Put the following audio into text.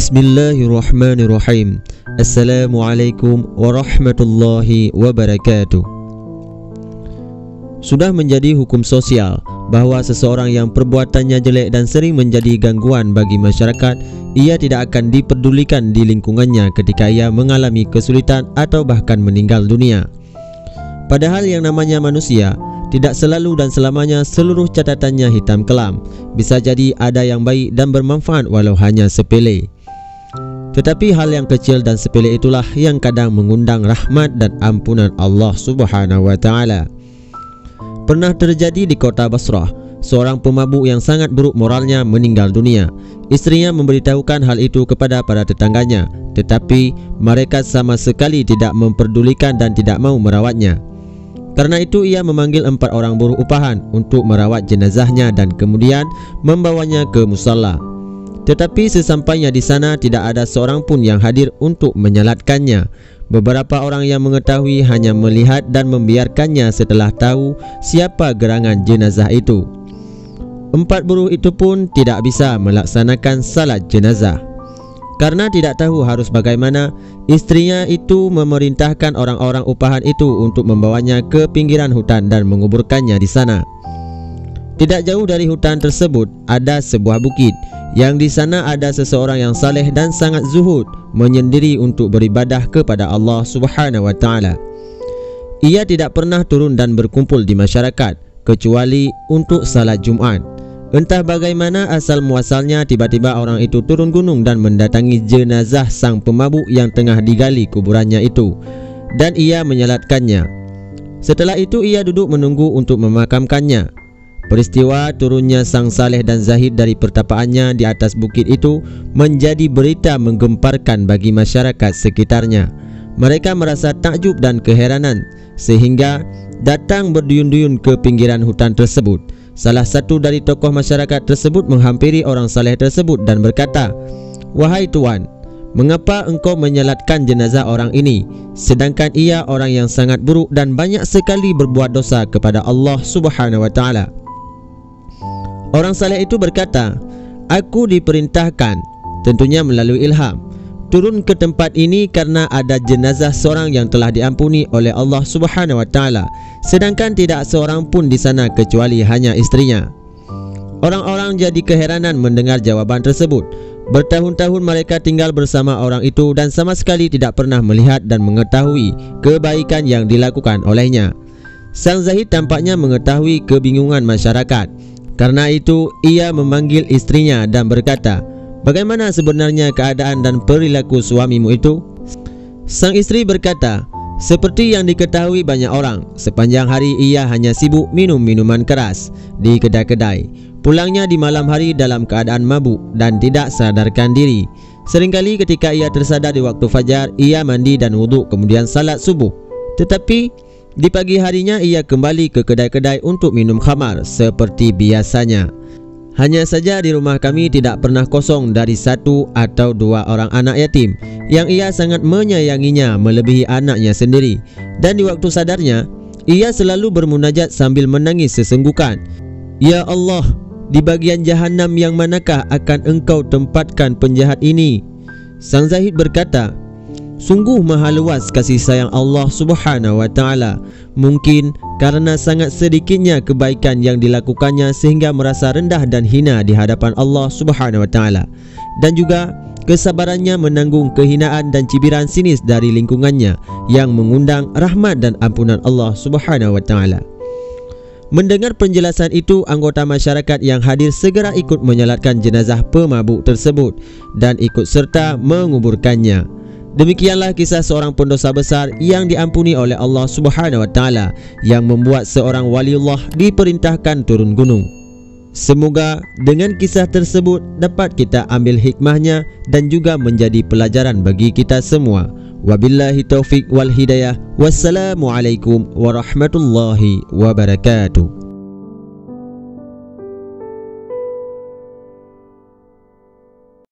Bismillahirrahmanirrahim. Assalamualaikum warahmatullahi wabarakatuh. Sudah menjadi hukum sosial bahawa seseorang yang perbuatannya jelek dan sering menjadi gangguan bagi masyarakat, ia tidak akan diperdulikan di lingkungannya ketika ia mengalami kesulitan atau bahkan meninggal dunia. Padahal yang namanya manusia tidak selalu dan selamanya seluruh catatannya hitam kelam. Bisa jadi ada yang baik dan bermanfaat walau hanya sepele. Tetapi hal yang kecil dan sepele itulah yang kadang mengundang rahmat dan ampunan Allah Subhanahu wa taala. Pernah terjadi di kota Basrah, seorang pemabuk yang sangat buruk moralnya meninggal dunia. Istrinya memberitahukan hal itu kepada para tetangganya, tetapi mereka sama sekali tidak memperdulikan dan tidak mau merawatnya. Karena itu ia memanggil 4 orang buruh upahan untuk merawat jenazahnya dan kemudian membawanya ke musalla. Tetapi sesampainya di sana tidak ada seorang pun yang hadir untuk menyalatkannya. Beberapa orang yang mengetahui hanya melihat dan membiarkannya setelah tahu siapa gerangan jenazah itu. 4 buruh itu pun tidak bisa melaksanakan salat jenazah. Karena tidak tahu harus bagaimana, istrinya itu memerintahkan orang-orang upahan itu untuk membawanya ke pinggiran hutan dan menguburkannya di sana. Tidak jauh dari hutan tersebut ada sebuah bukit, yang di sana ada seseorang yang saleh dan sangat zuhud, menyendiri untuk beribadah kepada Allah Subhanahu wa taala. Ia tidak pernah turun dan berkumpul di masyarakat kecuali untuk salat Jumat. Entah bagaimana asal muasalnya, tiba-tiba orang itu turun gunung dan mendatangi jenazah sang pemabuk yang tengah digali kuburannya itu, dan ia menyalatkannya. Setelah itu ia duduk menunggu untuk memakamkannya. Peristiwa turunnya sang saleh dan zahid dari pertapaannya di atas bukit itu menjadi berita menggemparkan bagi masyarakat sekitarnya. Mereka merasa takjub dan keheranan sehingga datang berduyun-duyun ke pinggiran hutan tersebut. Salah satu dari tokoh masyarakat tersebut menghampiri orang saleh tersebut dan berkata, "Wahai tuan, mengapa engkau menyalatkan jenazah orang ini, sedangkan ia orang yang sangat buruk dan banyak sekali berbuat dosa kepada Allah Subhanahu wa taala?" Orang saleh itu berkata, "Aku diperintahkan, tentunya melalui ilham, turun ke tempat ini karena ada jenazah seorang yang telah diampuni oleh Allah Subhanahu wa taala, sedangkan tidak seorang pun di sana kecuali hanya istrinya." Orang-orang jadi keheranan mendengar jawaban tersebut. Bertahun-tahun mereka tinggal bersama orang itu dan sama sekali tidak pernah melihat dan mengetahui kebaikan yang dilakukan olehnya. Sang zahid tampaknya mengetahui kebingungan masyarakat. Karena itu ia memanggil istrinya dan berkata, "Bagaimana sebenarnya keadaan dan perilaku suamimu itu?" Sang istri berkata, "Seperti yang diketahui banyak orang, sepanjang hari ia hanya sibuk minum minuman keras di kedai-kedai. Pulangnya di malam hari dalam keadaan mabuk dan tidak sadarkan diri. Seringkali ketika ia tersadar di waktu fajar, ia mandi dan wuduk kemudian salat subuh. Tetapi di pagi harinya ia kembali ke kedai-kedai untuk minum khamar seperti biasanya. Hanya saja di rumah kami tidak pernah kosong dari 1 atau 2 orang anak yatim yang ia sangat menyayanginya melebihi anaknya sendiri. Dan di waktu sadarnya, ia selalu bermunajat sambil menangis sesenggukan, 'Ya Allah, di bagian jahanam yang manakah akan engkau tempatkan penjahat ini?' Sang zahid berkata, 'Sungguh maha luas kasih sayang Allah Subhanahu wa taala. Mungkin karena sangat sedikitnya kebaikan yang dilakukannya sehingga merasa rendah dan hina di hadapan Allah Subhanahu wa taala, dan juga kesabarannya menanggung kehinaan dan cibiran sinis dari lingkungannya yang mengundang rahmat dan ampunan Allah Subhanahu wa taala.' Mendengar penjelasan itu, anggota masyarakat yang hadir segera ikut menyalatkan jenazah pemabuk tersebut dan ikut serta menguburkannya. Demikianlah kisah seorang pendosa besar yang diampuni oleh Allah Subhanahu wa taala yang membuat seorang waliullah diperintahkan turun gunung. Semoga dengan kisah tersebut dapat kita ambil hikmahnya dan juga menjadi pelajaran bagi kita semua. Wabillahi taufik wal hidayah. Wassalamualaikum warahmatullahi wabarakatuh.